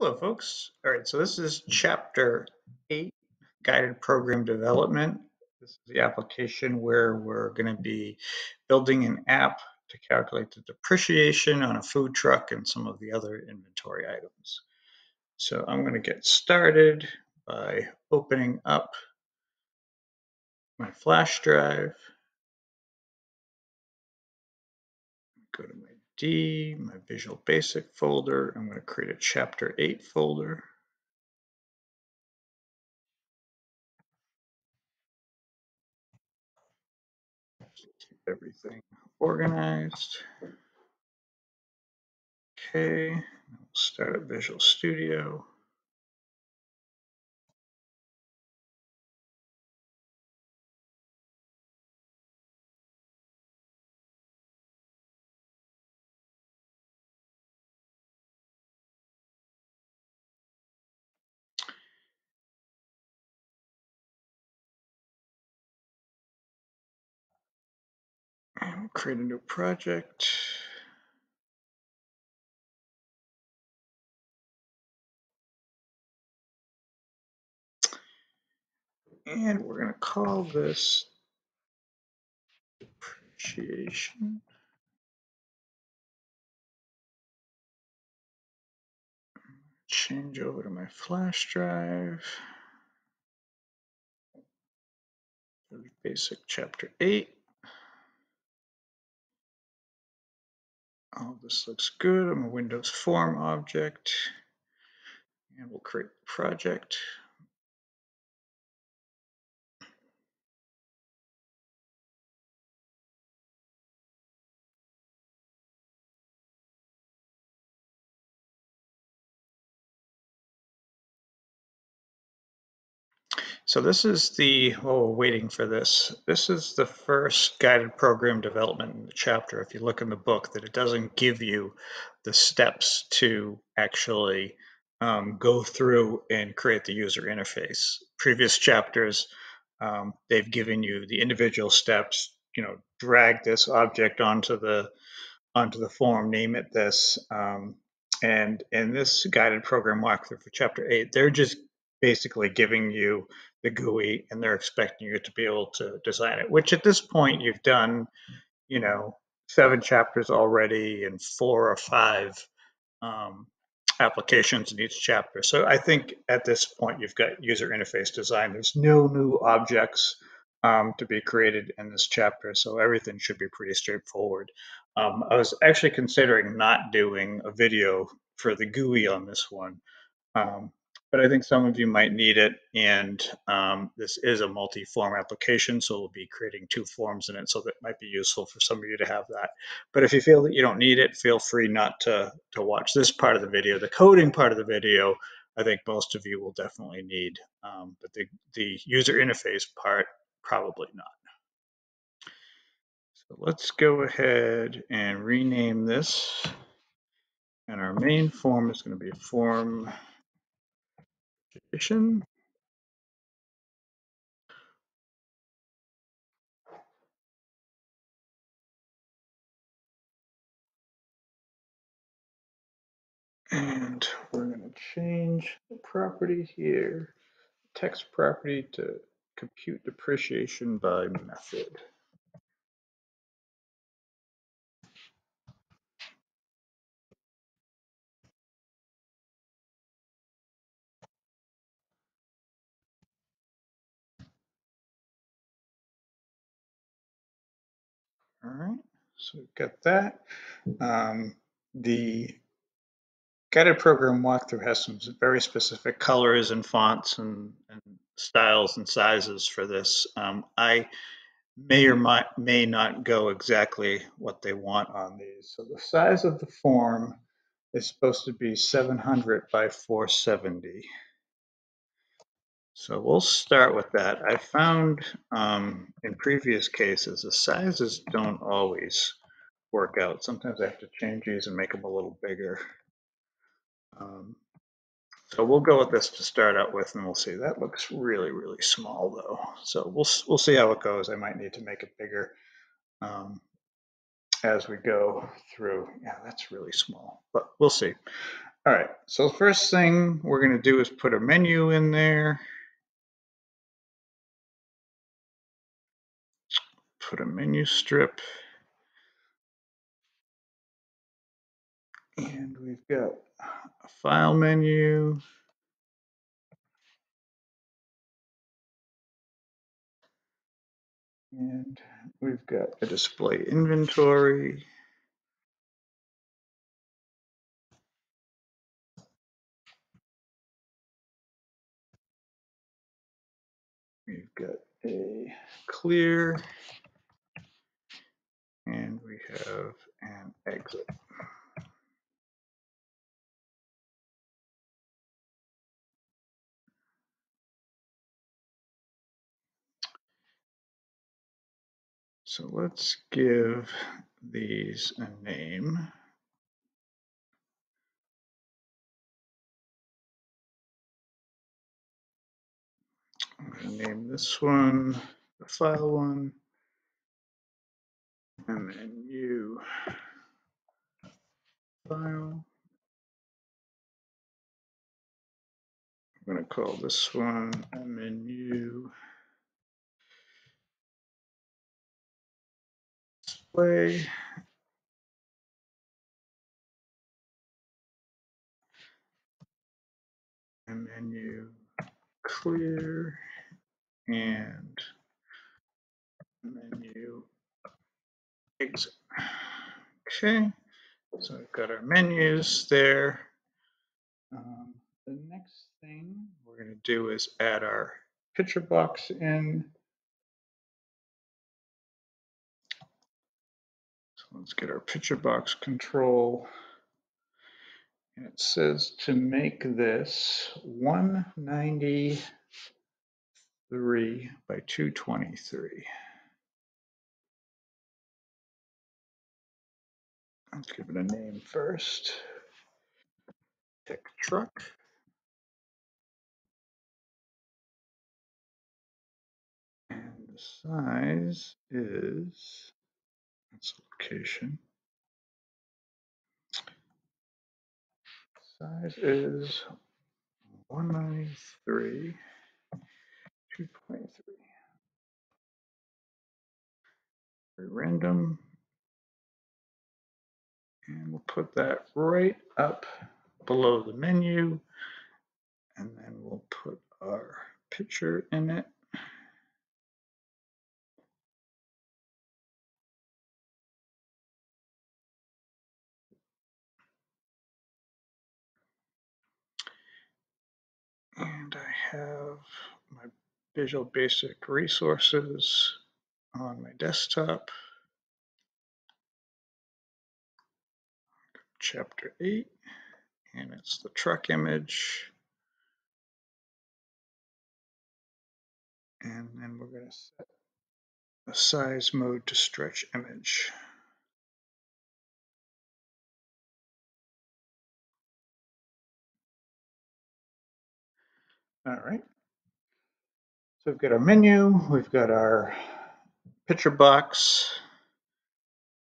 Hello, folks. All right, so this is Chapter 8, Guided Program Development. This is the application where we're going to be building an app to calculate the depreciation on a food truck and some of the other inventory items. So I'm going to get started by opening up my flash drive. Go to my Visual Basic folder. I'm going to create a Chapter 8 folder. Keep everything organized. Okay, we'll start up Visual Studio. And we'll create a new project. And we're going to call this depreciation. Change over to my flash drive. Basic Chapter 8. All this looks good. I'm a Windows form object. And we'll create the project. So this is we're waiting for this. This is the first guided program development in the chapter. If you look in the book, that it doesn't give you the steps to actually go through and create the user interface. Previous chapters, they've given you the individual steps, drag this object onto the form, name it this. And in this guided program walkthrough for Chapter 8, they're just basically giving you the GUI and they're expecting you to be able to design it, which at this point you've done, 7 chapters already and 4 or 5 applications in each chapter. So I think at this point you've got user interface design. There's no new objects to be created in this chapter, so everything should be pretty straightforward. I was actually considering not doing a video for the GUI on this one, but I think some of you might need it, and this is a multi-form application, so we'll be creating 2 forms in it, so that might be useful for some of you to have that. But if you feel that you don't need it, feel free not to watch this part of the video. The coding part of the video, I think most of you will definitely need, but the user interface part, probably not. So let's go ahead and rename this. And our main form is going to be a form edition. And we're going to change the property here, text property, to compute depreciation by method. All right, so we've got that. The guided program walkthrough has some very specific colors and fonts and styles and sizes for this. I may or may not go exactly what they want on these. So the size of the form is supposed to be 700 by 470. So we'll start with that. I found in previous cases, the sizes don't always work out. Sometimes I have to change these and make them a little bigger. So we'll go with this to start out with, and we'll see. That looks really, really small, though. So we'll see how it goes. I might need to make it bigger as we go through. Yeah, that's really small, but we'll see. All right, so the first thing we're going to do is put a menu in there. Put a menu strip. And we've got a file menu. And we've got a display inventory. We've got a clear. And we have an exit. So let's give these a name. I'm going to name this one the file one, and then new file. I'm going to call this one menu display. And menu clear and menu exit. Okay, so we've got our menus there. The next thing we're going to do is add our picture box in. So let's get our picture box control. And it says to make this 193 by 223. Let's give it a name first. Pick truck. And the size is, that's location. Size is 193, 223. Very random. And we'll put that right up below the menu. And then we'll put our picture in it. And I have my Visual Basic resources on my desktop. Chapter 8, and it's the truck image. And then we're going to set the size mode to stretch image. All right. So we've got our menu, we've got our picture box.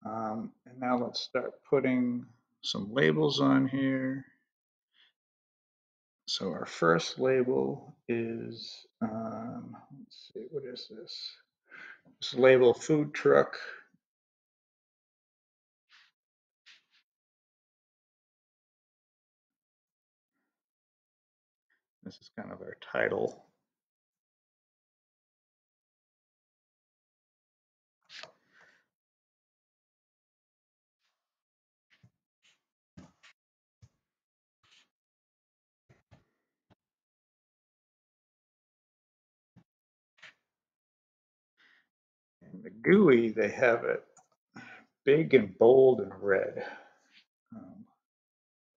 And now let's start putting some labels on here. So our first label is, let's see, what is this? This label food truck. This is kind of our title. And the GUI, they have it big and bold and red.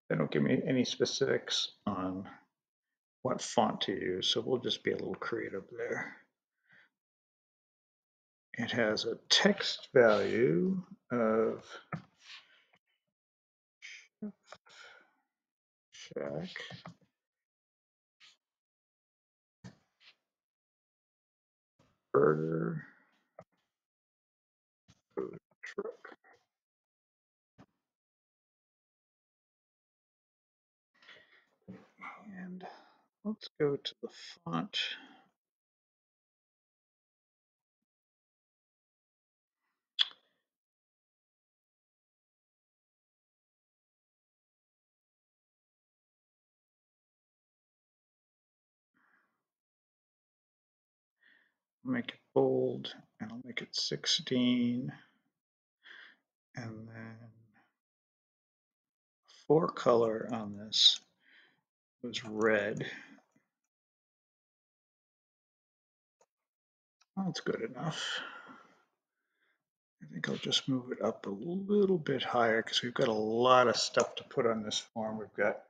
They don't give me any specifics on what font to use, so we'll just be a little creative there. It has a text value of Shack Burger Food Truck. And let's go to the font. Make it bold, and I'll make it 16. And then fore color on this was red. That's good enough. I think I'll just move it up a little bit higher because we've got a lot of stuff to put on this form. We've got,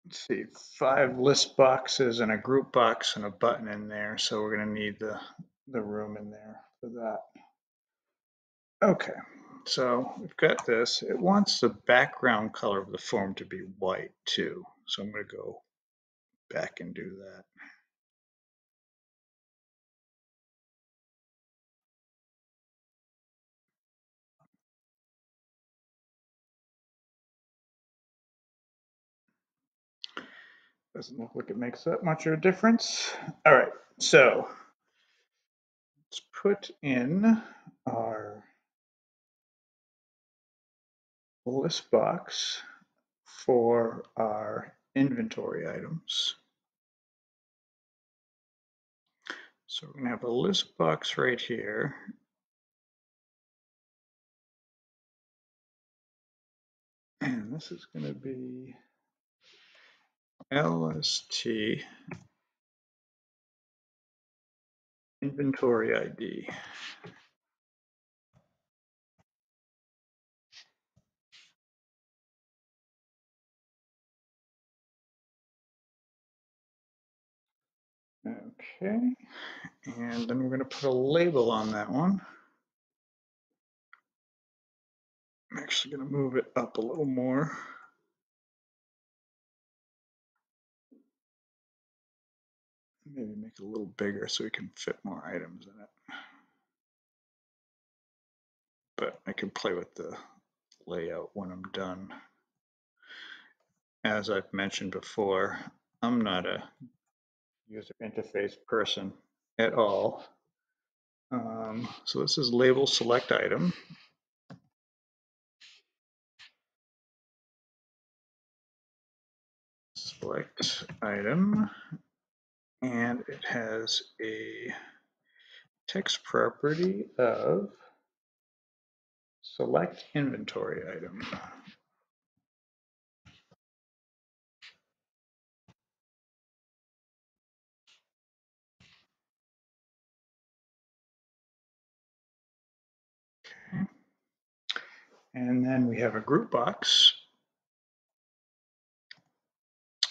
let's see, 5 list boxes and a group box and a button in there. So we're going to need the room in there for that. Okay, so we've got this. It wants the background color of the form to be white too. So I'm going to go back and do that. Doesn't look like it makes that much of a difference. All right, so let's put in our list box for our inventory items. So we're going to have a list box right here. And this is going to be LST inventory ID. Okay, and then we're going to put a label on that one. I'm actually going to move it up a little more. Maybe make it a little bigger so we can fit more items in it. But I can play with the layout when I'm done. As I've mentioned before, I'm not a user interface person at all. So this is label select item. Select item, and it has a text property of select inventory item. Okay. And then we have a group box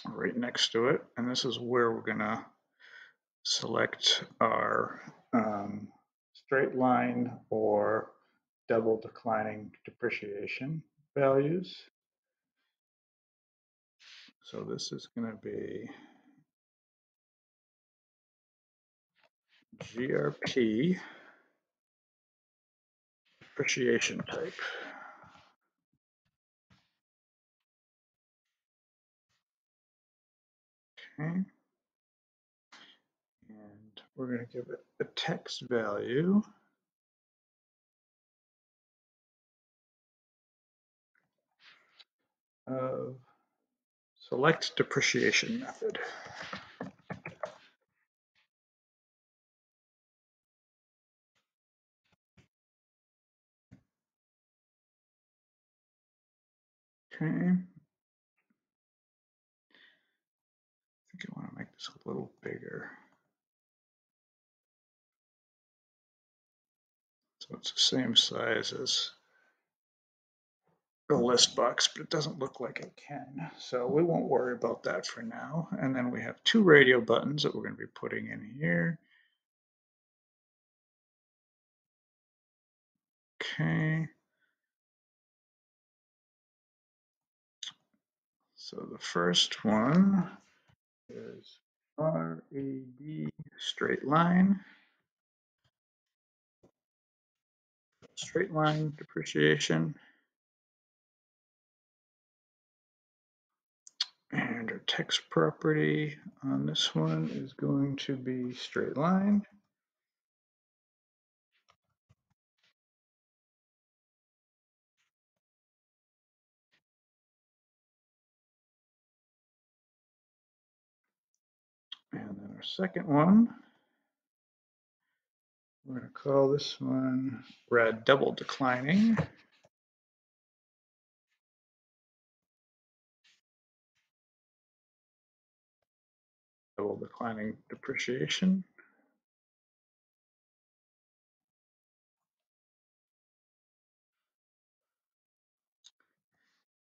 right next to it, and this is where we're going to select our straight line or double declining depreciation values. So this is going to be GRP depreciation type. Okay. And we're going to give it a text value of select depreciation method. Okay. I think I want to make this a little bigger. So it's the same size as the list box, but it doesn't look like it can. So we won't worry about that for now. And then we have 2 radio buttons that we're going to be putting in here. Okay. So the first one is RAD straight line depreciation. And our text property on this one is going to be straight line. And then our second one, we're going to call this one red double declining. Double declining depreciation.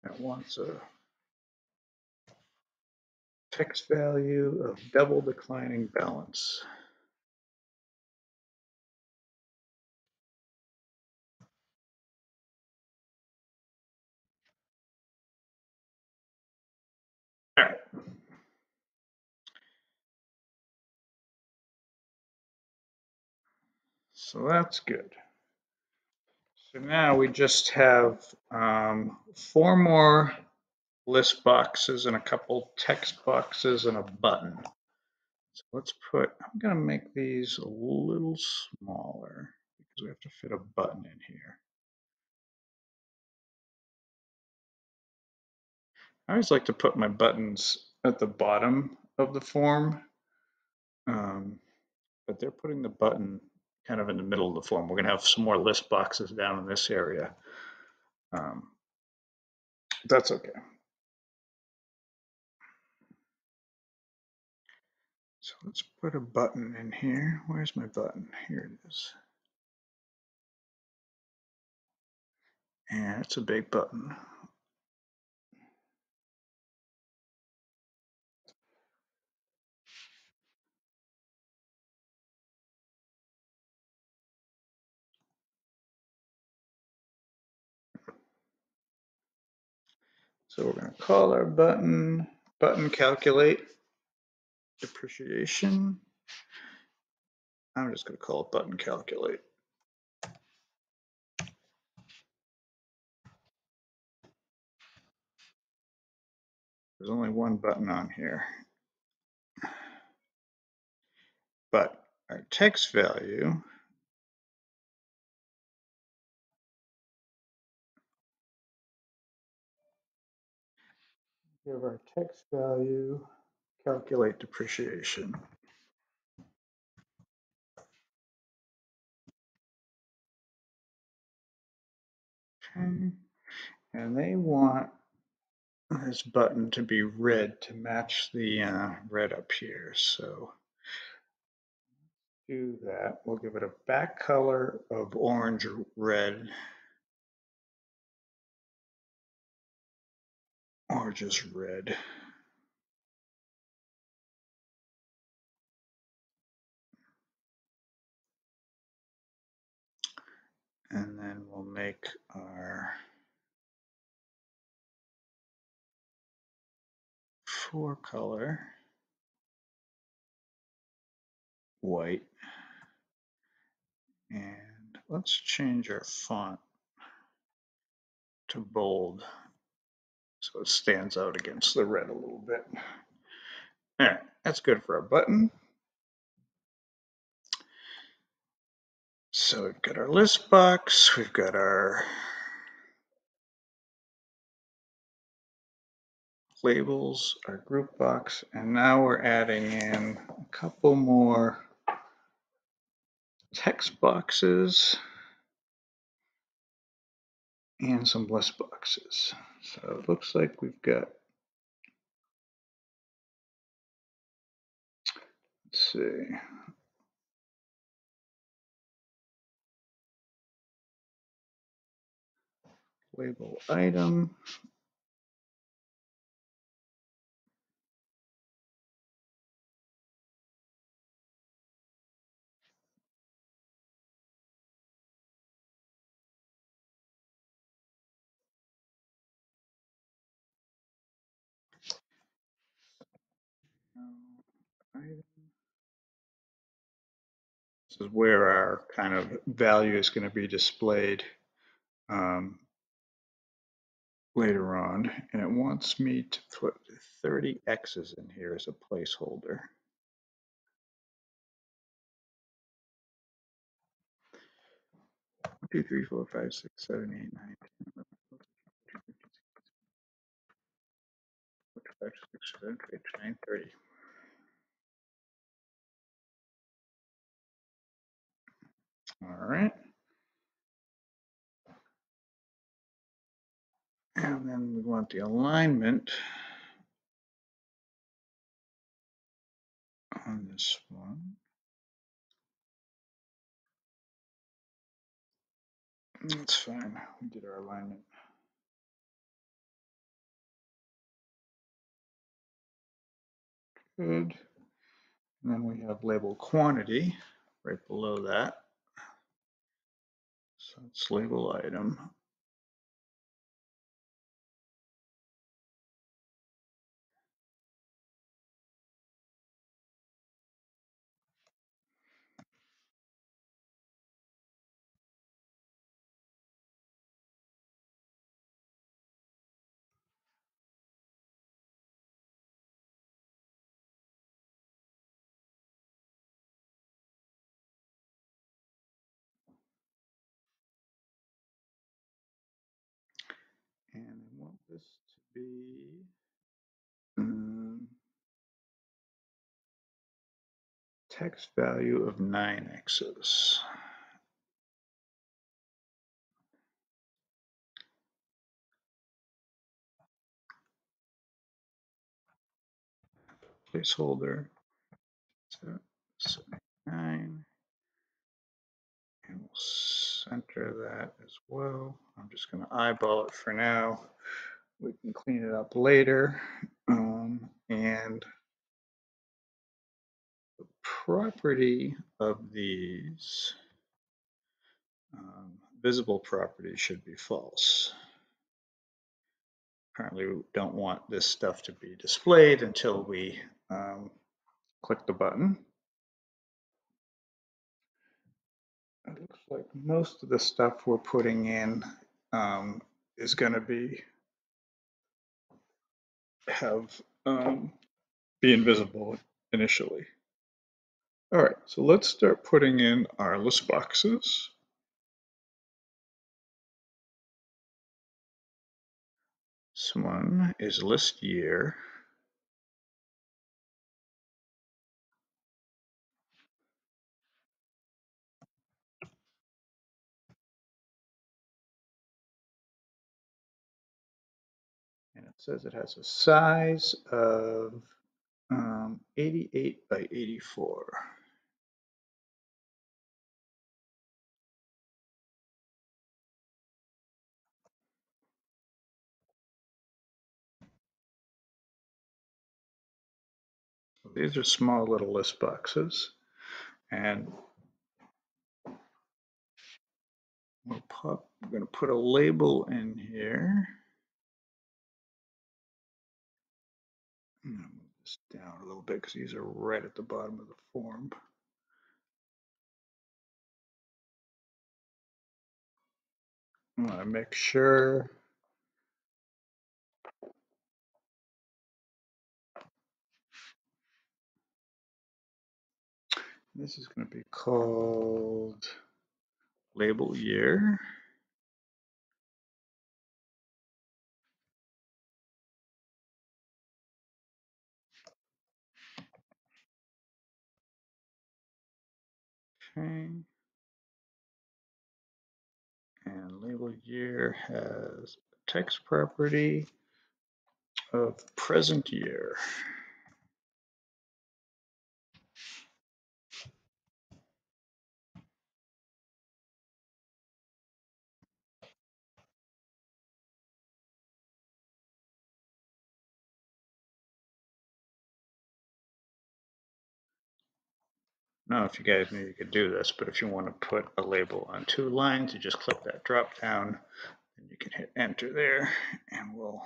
That wants a text value of double declining balance. All right. So that's good. So now we just have 4 more list boxes and a couple text boxes and a button. So let's I'm going to make these a little smaller because we have to fit a button in here. I always like to put my buttons at the bottom of the form, but they're putting the button kind of in the middle of the form. We're going to have some more list boxes down in this area. That's okay. So let's put a button in here. Where's my button? Here it is. And it's a big button. So we're going to call our button calculate depreciation. I'm just going to call it button calculate. There's only one button on here. But our text value give our text value calculate depreciation. Okay. And they want this button to be red to match the red up here. So do that. We'll give it a back color of orange or red, or just red. And then we'll make our fore color white. And let's change our font to bold so it stands out against the red a little bit. All right, that's good for our button. So we've got our list box, we've got our labels, our group box, and now we're adding in a couple more text boxes and some list boxes. So it looks like we've got, let's see, label item. Item. This is where our kind of value is going to be displayed later on, and it wants me to put 30 X's in here as a placeholder. 1, 2, 3, 4, 5, 6, 7, 8, 9, 10, 11, 12, 13, 14, 15, 16, 17, 18, 19, 20, 30. All right. And then we want the alignment on this one. That's fine. We did our alignment. Good. And then we have label quantity right below that. So it's label item. And I want this to be text value of 9x's. Placeholder 79. And we'll center that as well. I'm just going to eyeball it for now. We can clean it up later. And the property of these visible property should be false. Apparently we don't want this stuff to be displayed until we click the button. It looks like most of the stuff we're putting in is going to be invisible initially. All right, so let's start putting in our list boxes. This one is list year. And it says it has a size of 88 by 84. So these are small little list boxes. And we're going to put a label in here. I'm going to move this down a little bit because these are right at the bottom of the form. I want to make sure this is going to be called label year. Okay. And label year has a text property of present year. Now, if you guys knew you could do this, but if you want to put a label on 2 lines, you just click that drop down and you can hit enter there, and we'll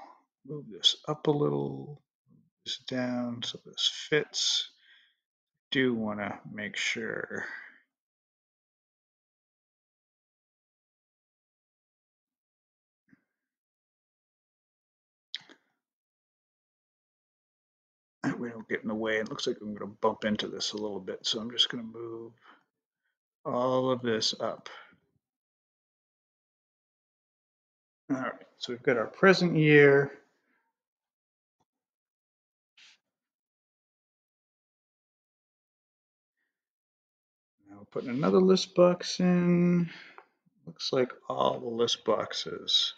move this up a little, move this down so this fits. Do want to make sure we don't get in the way. It looks like I'm going to bump into this a little bit, so I'm just going to move all of this up. All right, so we've got our present year. Now we're putting another list box in. Looks like all the list boxes.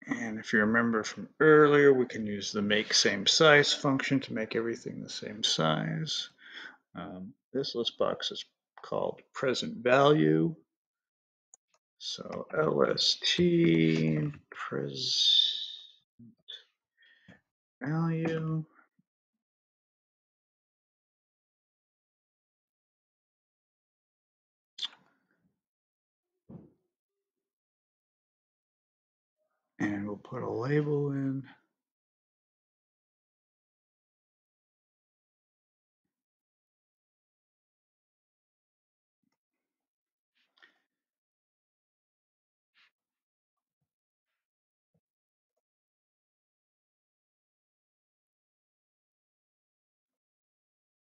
And if you remember from earlier, we can use the make same size function to make everything the same size. This list box is called present value. So LST present value. And we'll put a label in.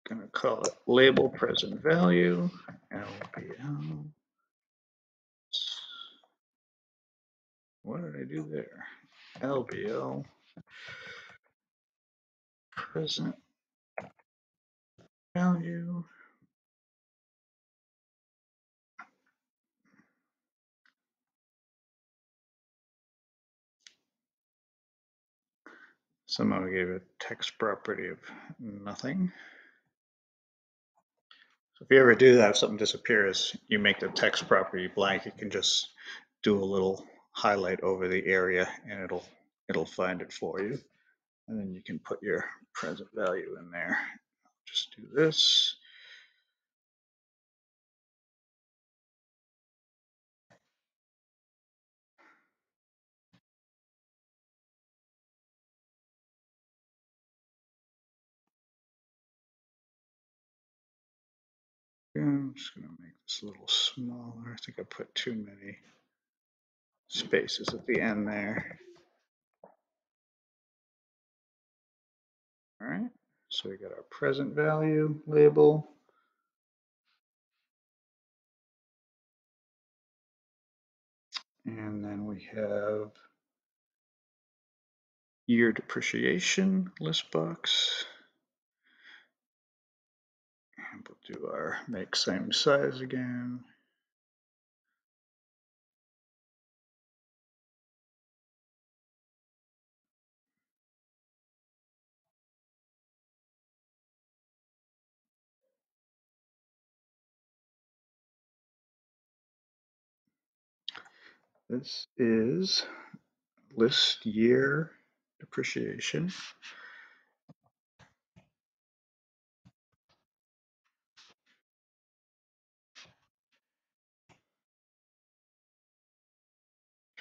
Going to call it label present value, LBL. What did I do there? LBL present value. Somehow I gave a text property of nothing. So if you ever do that, if something disappears, you make the text property blank, you can just do a little highlight over the area and it'll find it for you. And then you can put your present value in there. Just do this. I'm just going to make this a little smaller. I think I put too many spaces at the end there. All right, so we got our present value label. And then we have year depreciation list box. And we'll do our make same size again. This is list year depreciation.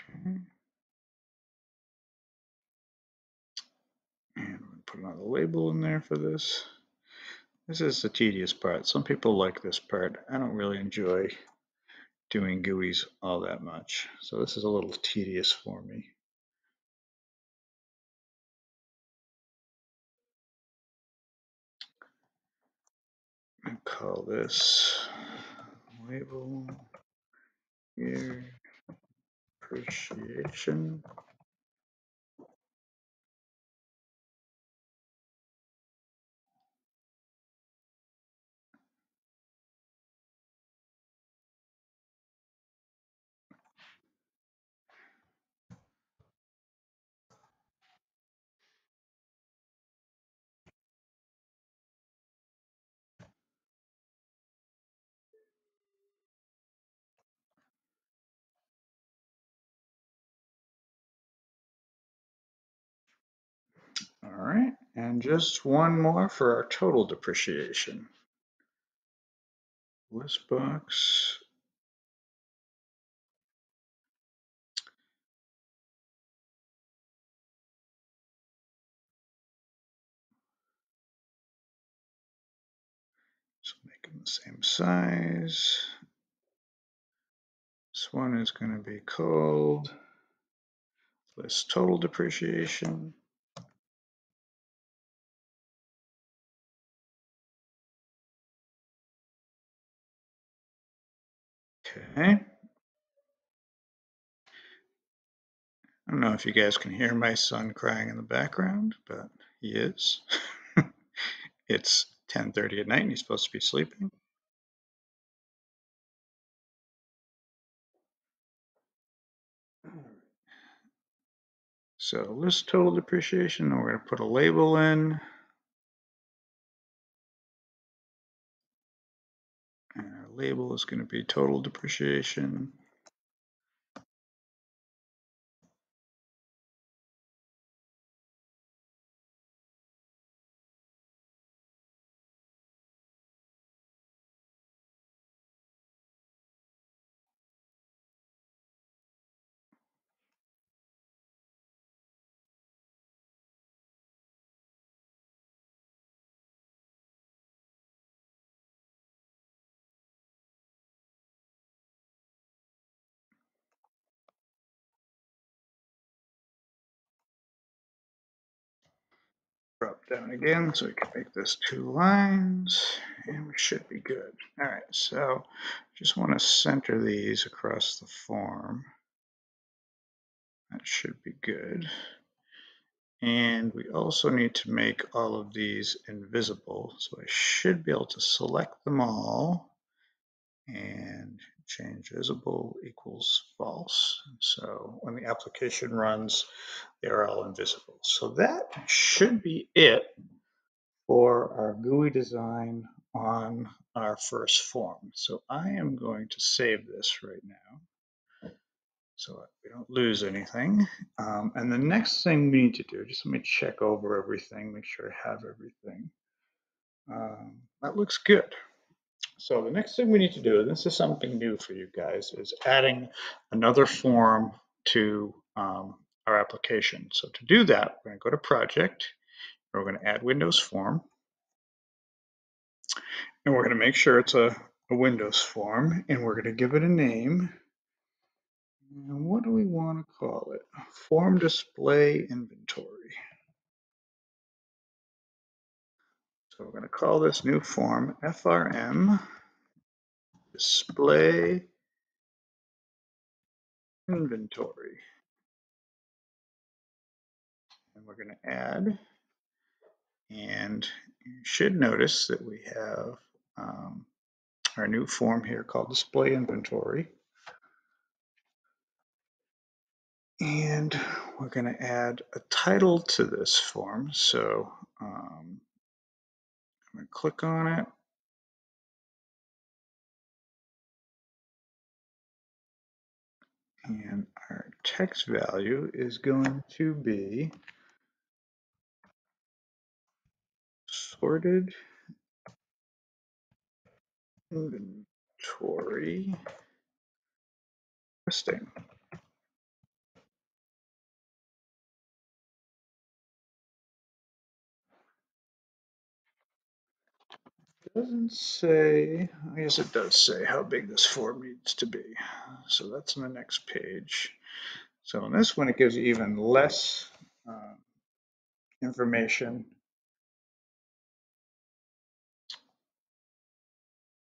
Okay. And we'll put another label in there for this. This is the tedious part. Some people like this part. I don't really enjoy doing GUIs all that much. So this is a little tedious for me. I'll call this label year depreciation. All right, and just one more for our total depreciation. List box. So make them the same size. This one is going to be called list total depreciation. Okay. I don't know if you guys can hear my son crying in the background, but he is. It's 10:30 at night and he's supposed to be sleeping. So list total depreciation, and we're going to put a label in. And our label is going to be total depreciation. Drop down again so we can make this 2 lines, and we should be good. All right, so just want to center these across the form. That should be good. And we also need to make all of these invisible. So I should be able to select them all and change visible equals false. So when the application runs, they're all invisible. So that should be it for our GUI design on our first form. So I am going to save this right now so we don't lose anything. And the next thing we need to do, just let me check over everything, make sure I have everything. That looks good. So the next thing we need to do, and this is something new for you guys, is adding another form to our application. So to do that, we're going to go to Project, and we're going to add Windows Form, and we're going to make sure it's a Windows form, and we're going to give it a name. And what do we want to call it? Form Display Inventory. So we're going to call this new form FRM Display Inventory. And we're going to add, and you should notice that we have our new form here called Display Inventory. And we're going to add a title to this form. So I'm going to click on it. And our text value is going to be sorted inventory listing. It doesn't say, I guess it does say how big this form needs to be. So that's on the next page. So in this one, it gives you even less information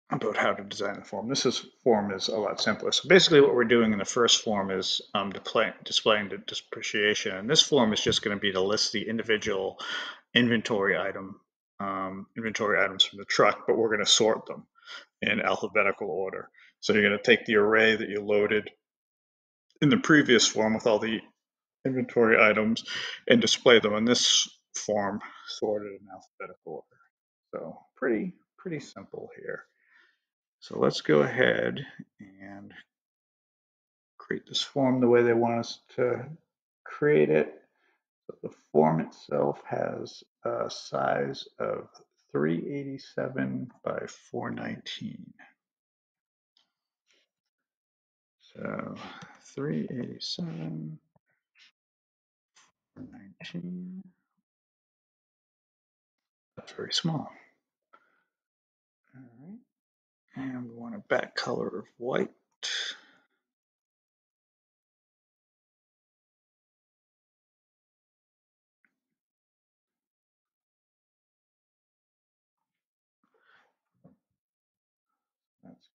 about how to design the form. This form is a lot simpler. So basically what we're doing in the first form is displaying the depreciation. And this form is just going to be to list the individual inventory items from the truck, but we're going to sort them in alphabetical order. So you're going to take the array that you loaded in the previous form with all the inventory items and display them in this form sorted in alphabetical order. So pretty simple here. So let's go ahead and create this form the way they want us to create it. So the form itself has a size of 387 by 419. So 387, 419. That's very small. All right. And we want a back color of white.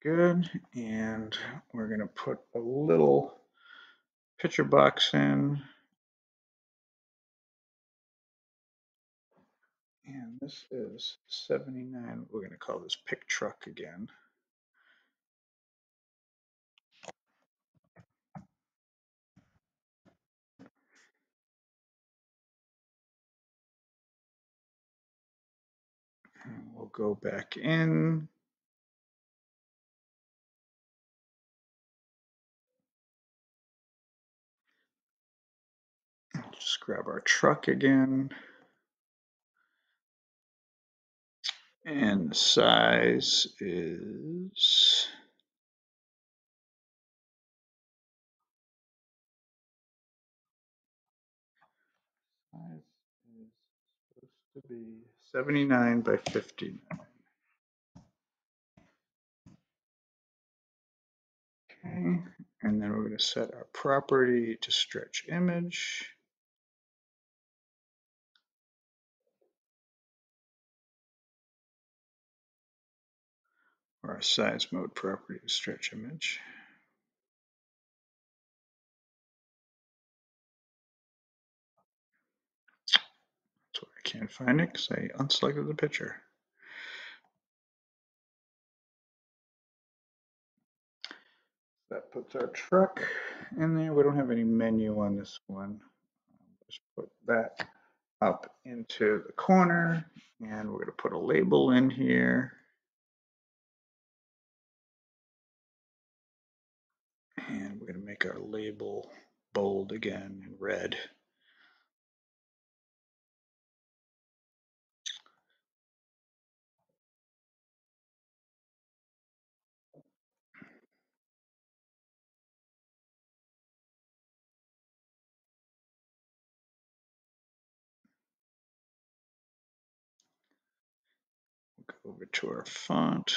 good. And we're going to put a little picture box in. And this is 79. We're going to call this pick truck again. And we'll go back in. Just grab our truck again. And the size is supposed to be 79 by 59. Okay, and then we're going to set our property to stretch image. Or our size mode property to stretch image. That's why I can't find it because I unselected the picture. That puts our truck in there. We don't have any menu on this one. Just put that up into the corner, and we're going to put a label in here. And we're going to make our label bold again in red. We'll go over to our font,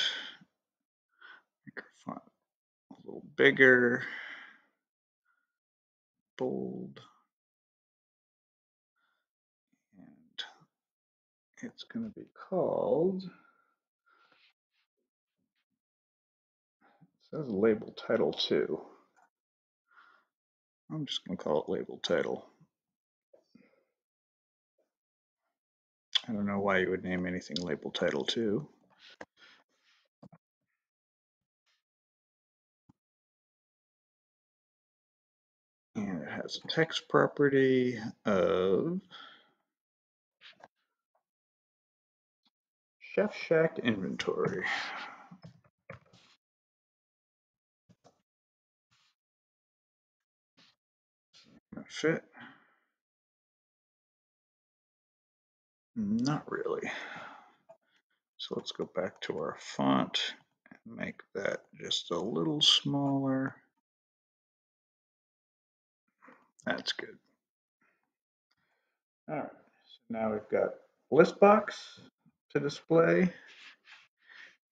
make our font a little bigger, bold, and it's going to be called, it says label title 2. I'm just going to call it label title. I don't know why you would name anything label title 2. And it has a text property of Chef Shack inventory. Fit? Not really. So let's go back to our font and make that just a little smaller. That's good. All right, so now we've got list box to display.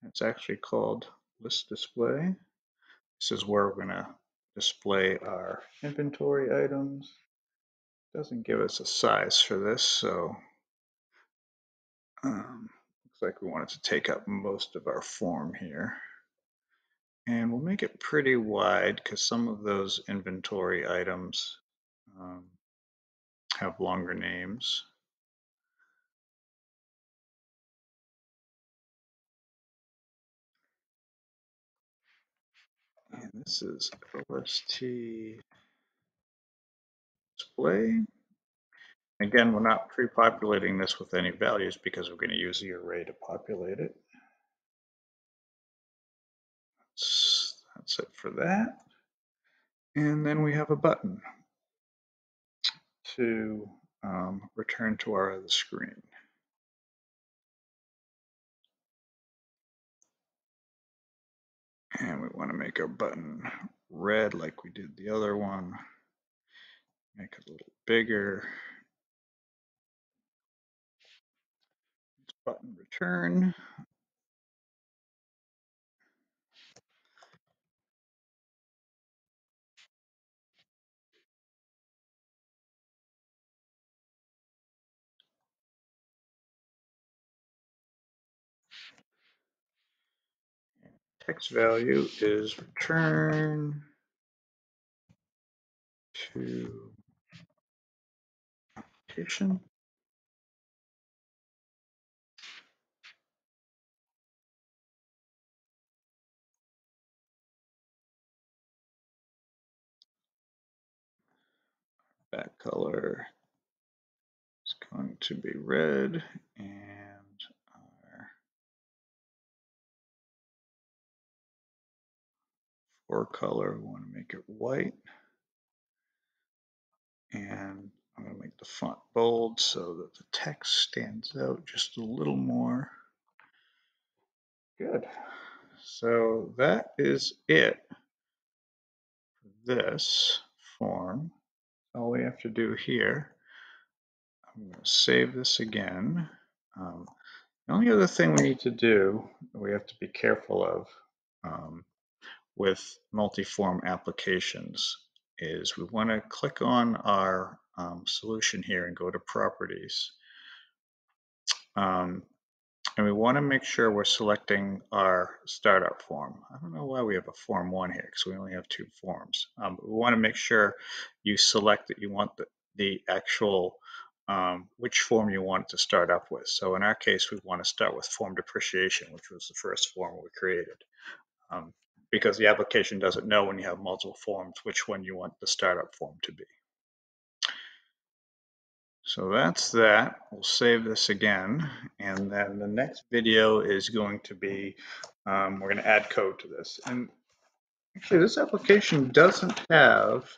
It's actually called list display. This is where we're going to display our inventory items. It doesn't give us a size for this, so looks like we want it to take up most of our form here. And we'll make it pretty wide because some of those inventory items have longer names. And this is LST display. Again, we're not pre-populating this with any values because we're going to use the array to populate it. That's it for that. And then we have a button to return to our other screen. And we want to make our button red like we did the other one. Make it a little bigger. Button return. text value is return to application. Back color is going to be red, and our fore color, we want to make it white. And I'm going to make the font bold so that the text stands out just a little more. Good. So that is it for this form. All we have to do here, I'm going to save this again. The only other thing we need to do, we have to be careful of with multi-form applications, is we want to click on our solution here and go to properties. And we want to make sure we're selecting our startup form. I don't know why we have a form 1 here because we only have 2 forms. But we want to make sure you select that you want the actual which form you want to start up with. So in our case, we want to start with form depreciation, which was the first form we created. Because the application doesn't know when you have multiple forms which one you want the startup form to be. So that's that. We'll save this again, and then the next video is going to be, we're going to add code to this. And actually, this application doesn't have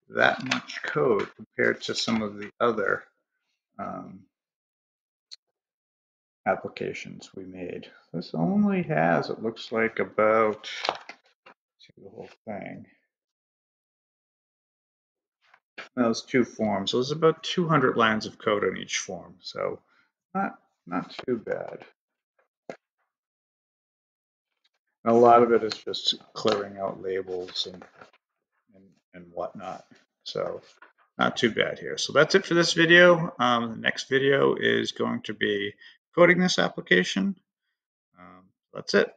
that much code compared to some of the other applications we made. This only has, it looks like, about, let's see the whole thing. Those 2 forms. So there's about 200 lines of code on each form. So not too bad. And a lot of it is just clearing out labels and whatnot. So not too bad here. So that's it for this video. The next video is going to be coding this application. That's it.